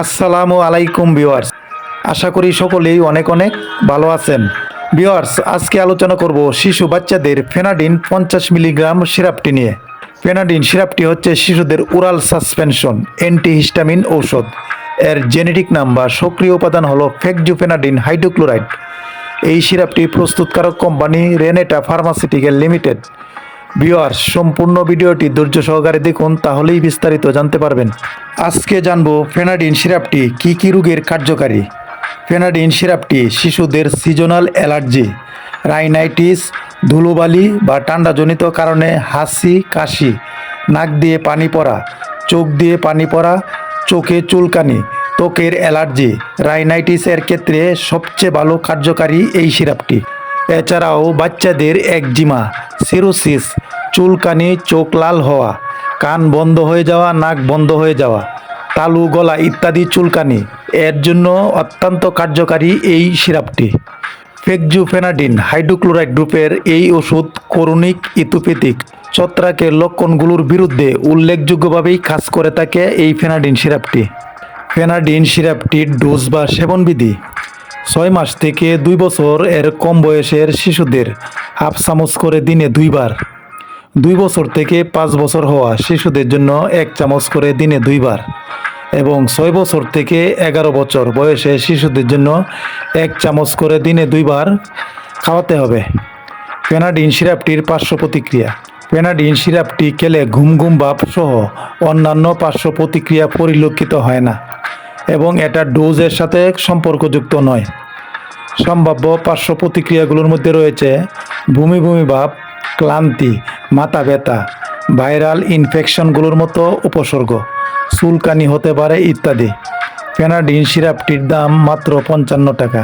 আসসালামু আলাইকুম ভিউয়ার্স, আশা করি সকলেই অনেক অনেক ভালো আছেন। ভিউয়ার্স, আজকে আলোচনা করব শিশু বাচ্চাদের ফেনাডিন 50 মিলিগ্রাম সিরাপটি নিয়ে। ফেনাডিন সিরাপটি হচ্ছে শিশুদের ওরাল সাসপেনশন অ্যান্টিহিস্টামিন ঔষধ। এর জেনেটিক নাম বা সক্রিয় উপাদান হলো ফেকজুফেনাডিন হাইড্রোক্লোরাইড। এই সিরাপটি প্রস্তুতকারক company Renata pharmaceutical limited. Viewers, সম্পূর্ণ ভিডিওটি ধৈর্য সহকারে দেখুন, তাহলেই বিস্তারিত জানতে পারবেন। আজকে জানবো ফেনাডিন সিরাপটি কি কি রোগের কার্যকারী। ফেনাডিন সিরাপটি শিশুদের সিজনাল অ্যালার্জি, রাইনাইটিস, ধুলোবালি বা ঠান্ডাজনিত কারণে হাঁচি, কাশি, নাক দিয়ে পানি পড়া, চোখ দিয়ে পানি পড়া, চোখে চুলকানি, ত্বকের অ্যালার্জি, রাইনাইটিসের ক্ষেত্রে সবচেয়ে ভালো কার্যকারী এই সিরাপটি। এছাড়াও বাচ্চাদের একজিমা, সিরোসিস, চুলকানি, চোখ লাল হওয়া, কান বন্ধ হয়ে যাওয়া, নাক বন্ধ হয়ে যাওয়া, তালু গলা ইত্যাদি চুলকানি, এর জন্য অত্যন্ত কার্যকারী এই সিরাপটি। ফেকজুফেনাডিন হাইড্রোক্লোরাইড গ্রুপের এই ওষুধ করোনিক ইথোপ্যাথিক ছত্রাকের লক্ষণগুলোর বিরুদ্ধে উল্লেখযোগ্যভাবেই কাজ করে থাকে এই ফেনাডিন সিরাপটি। ফেনাডিন সিরাপটির ডোজ বা সেবনবিধি: 6 মাস থেকে 2 বছর এর কম বয়সের শিশুদের হাফ চামচ করে দিনে 2 বার, 2 বছর থেকে 5 বছর হওয়া শিশুদের জন্য 1 চামচ করে দিনে 2 বার এবং 6 বছর থেকে 11 বছর বয়সের শিশুদের জন্য 1 চামচ করে দিনে 2 বার খাওয়াতে হবে। ফেনাডিন সিরাপটির পার্শ্ব প্রতিক্রিয়া: ফেনাডিন সিরাপটি খেলে ঘুম ঘুম ভাব সহ অন্যান্য পার্শ্ব প্রতিক্রিয়া পরিলক্ষিত হয় না এবং এটা ডোজের সাথে সম্পর্কযুক্ত নয়। সম্ভাব্য পার্শ্ব প্রতিক্রিয়াগুলোর মধ্যে রয়েছে বমি বমি ভাব, ক্লান্তি, মাথা ব্যথা, ভাইরাল ইনফেকশনগুলোর মতো উপসর্গ, চুলকানি হতে পারে ইত্যাদি। ফেনাডিন সিরাপটির দাম মাত্র 55 টাকা।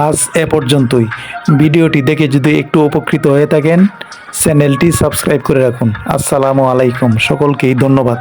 আজ এ পর্যন্তই। ভিডিওটি দেখে যদি একটু উপকৃত হয়ে থাকেন, চ্যানেলটি সাবস্ক্রাইব করে রাখুন। আসসালামু আলাইকুম, সকলকেই ধন্যবাদ।